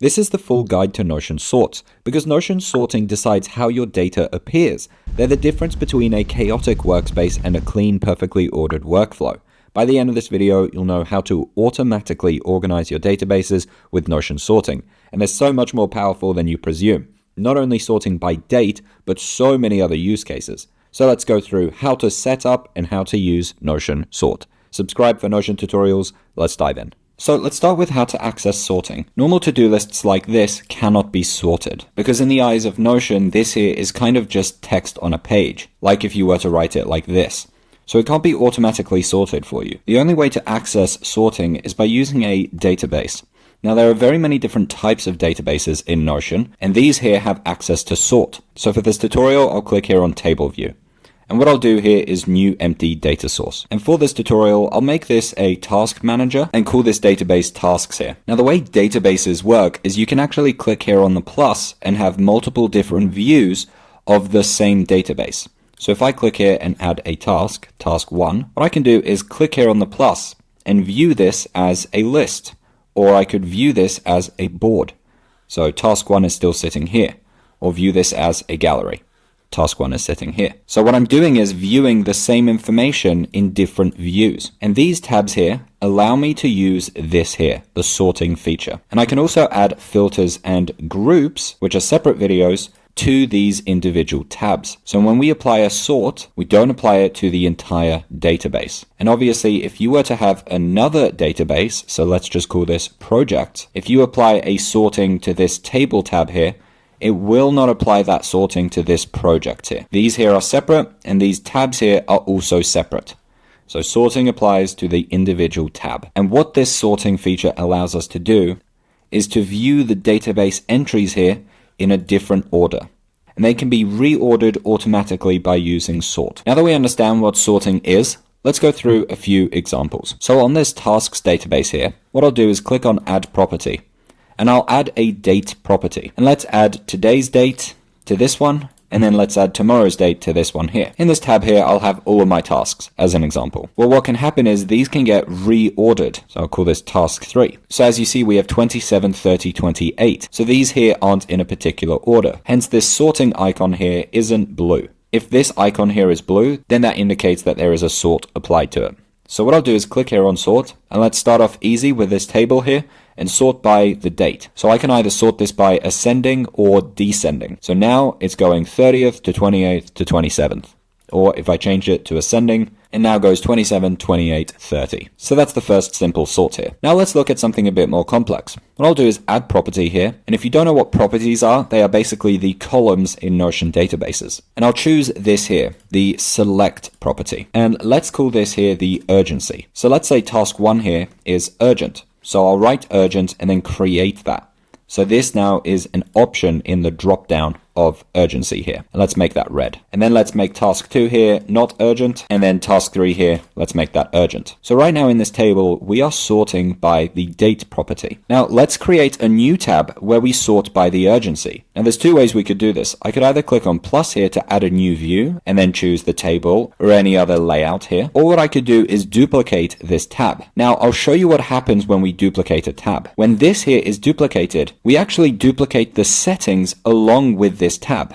This is the full guide to Notion sorts, because Notion sorting decides how your data appears. They're the difference between a chaotic workspace and a clean, perfectly ordered workflow. By the end of this video, you'll know how to automatically organize your databases with Notion sorting, and they're so much more powerful than you presume. Not only sorting by date, but so many other use cases. So let's go through how to set up and how to use Notion sort. Subscribe for Notion tutorials. Let's dive in. So let's start with how to access sorting. Normal to-do lists like this cannot be sorted, because in the eyes of Notion, this here is kind of just text on a page, like if you were to write it like this. So it can't be automatically sorted for you. The only way to access sorting is by using a database. Now there are very many different types of databases in Notion, and these here have access to sort. So for this tutorial, I'll click here on Table View. And what I'll do here is new empty data source. And for this tutorial, I'll make this a task manager and call this database tasks here. Now the way databases work is you can actually click here on the plus and have multiple different views of the same database. So if I click here and add a task, task 1, what I can do is click here on the plus and view this as a list, or I could view this as a board. So task 1 is still sitting here, or view this as a gallery. Task 1 is sitting here. So what I'm doing is viewing the same information in different views. And these tabs here allow me to use this here, the sorting feature. And I can also add filters and groups, which are separate videos, to these individual tabs. So when we apply a sort, we don't apply it to the entire database. And obviously, if you were to have another database, so let's just call this project, if you apply a sorting to this table tab here, it will not apply that sorting to this project here. These here are separate, and these tabs here are also separate. So sorting applies to the individual tab. And what this sorting feature allows us to do is to view the database entries here in a different order. And they can be reordered automatically by using sort. Now that we understand what sorting is, let's go through a few examples. So on this tasks database here, what I'll do is click on add property. And I'll add a date property. And let's add today's date to this one, and then let's add tomorrow's date to this one here. In this tab here, I'll have all of my tasks as an example. Well, what can happen is these can get reordered. So I'll call this task 3. So as you see, we have 27, 30, 28. So these here aren't in a particular order. Hence this sorting icon here isn't blue. If this icon here is blue, then that indicates that there is a sort applied to it. So what I'll do is click here on sort, and let's start off easy with this table here and sort by the date. So I can either sort this by ascending or descending. So now it's going 30th to 28th to 27th. Or if I change it to ascending, it now goes 27, 28, 30. So that's the first simple sort here. Now let's look at something a bit more complex. What I'll do is add property here. And if you don't know what properties are, they are basically the columns in Notion databases. And I'll choose this here, the select property. And let's call this here the urgency. So let's say task 1 here is urgent. So I'll write urgent and then create that. So this now is an option in the drop down of urgency here. And let's make that red. And then let's make task 2 here not urgent. And then task 3 here, let's make that urgent. So right now in this table, we are sorting by the date property. Now let's create a new tab where we sort by the urgency. Now there's two ways we could do this. I could either click on plus here to add a new view and then choose the table or any other layout here. Or what I could do is duplicate this tab. Now I'll show you what happens when we duplicate a tab. When this here is duplicated, we actually duplicate the settings along with this tab.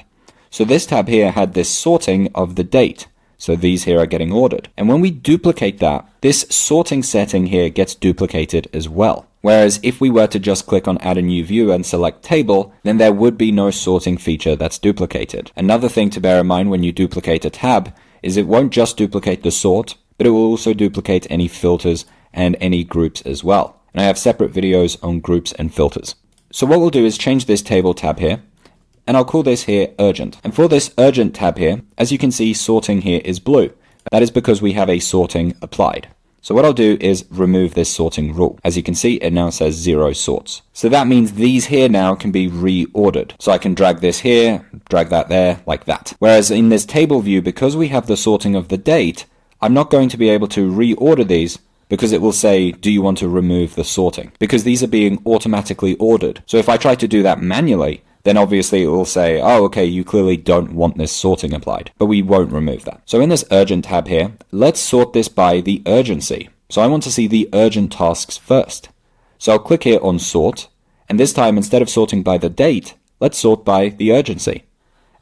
So this tab here had this sorting of the date. So these here are getting ordered. And when we duplicate that, this sorting setting here gets duplicated as well. Whereas if we were to just click on add a new view and select table, then there would be no sorting feature that's duplicated. Another thing to bear in mind when you duplicate a tab is it won't just duplicate the sort, but it will also duplicate any filters and any groups as well. And I have separate videos on groups and filters. So what we'll do is change this table tab here, and I'll call this here urgent. And for this urgent tab here, as you can see, sorting here is blue. That is because we have a sorting applied. So what I'll do is remove this sorting rule. As you can see, it now says 0 sorts. So that means these here now can be reordered. So I can drag this here, drag that there, like that. Whereas in this table view, because we have the sorting of the date, I'm not going to be able to reorder these because it will say, do you want to remove the sorting? Because these are being automatically ordered. So if I try to do that manually, then obviously it will say, oh, okay, you clearly don't want this sorting applied, but we won't remove that. So in this urgent tab here, let's sort this by the urgency. So I want to see the urgent tasks first. So I'll click here on sort, And this time, instead of sorting by the date, let's sort by the urgency.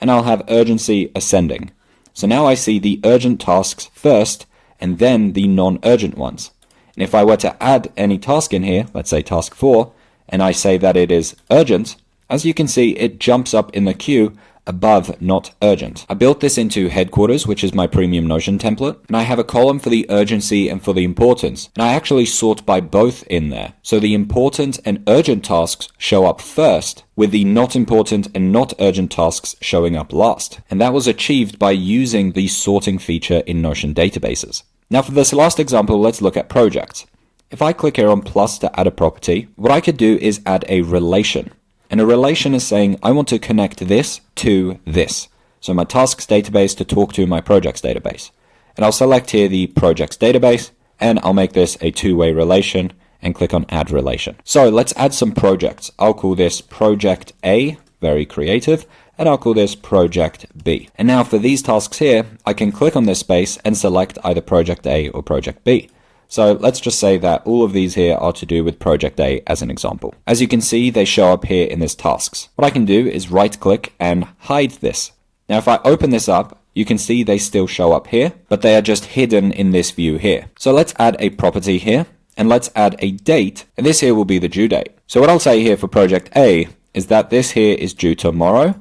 And I'll have urgency ascending. So now I see the urgent tasks first, and then the non-urgent ones. And if I were to add any task in here, let's say task 4, and I say that it is urgent, as you can see, it jumps up in the queue above not urgent. I built this into Headquarters, which is my premium Notion template, and I have a column for the urgency and for the importance, and I actually sort by both in there. So the important and urgent tasks show up first, with the not important and not urgent tasks showing up last. And that was achieved by using the sorting feature in Notion databases. Now for this last example, let's look at projects. If I click here on plus to add a property, what I could do is add a relation. And a relation is saying I want to connect this to this. So my tasks database to talk to my projects database. And I'll select here the projects database, and I'll make this a two-way relation and click on add relation. So let's add some projects. I'll call this project A, very creative, and I'll call this project B. And now for these tasks here, I can click on this space and select either project A or project B. So let's just say that all of these here are to do with project A as an example. As you can see, they show up here in this tasks. What I can do is right click and hide this. Now if I open this up, you can see they still show up here, but they are just hidden in this view here. So let's add a property here, and let's add a date, and this here will be the due date. So what I'll say here for project A is that this here is due tomorrow,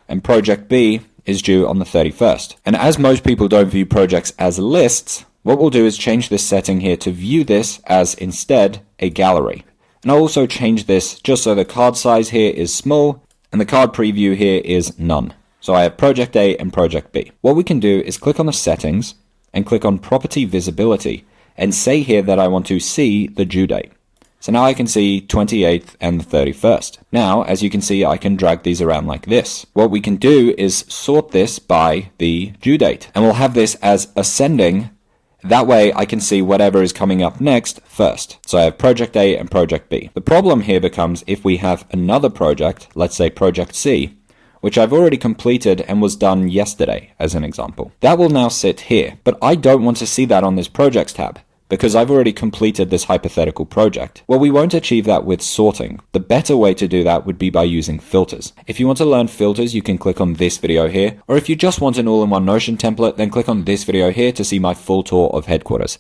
and project B is due on the 31st. And as most people don't view projects as lists, what we'll do is change this setting here to view this as instead a gallery. And I'll also change this just so the card size here is small and the card preview here is none. So I have project A and project B. What we can do is click on the settings and click on property visibility and say here that I want to see the due date. So now I can see 28th and the 31st. Now, as you can see, I can drag these around like this. What we can do is sort this by the due date, and we'll have this as ascending. That way I can see whatever is coming up next first. So I have project A and project B. The problem here becomes if we have another project, let's say project C, which I've already completed and was done yesterday as an example. That will now sit here, but I don't want to see that on this projects tab, because I've already completed this hypothetical project. Well, we won't achieve that with sorting. The better way to do that would be by using filters. If you want to learn filters, you can click on this video here, or if you just want an all-in-one Notion template, then click on this video here to see my full tour of Headquarters.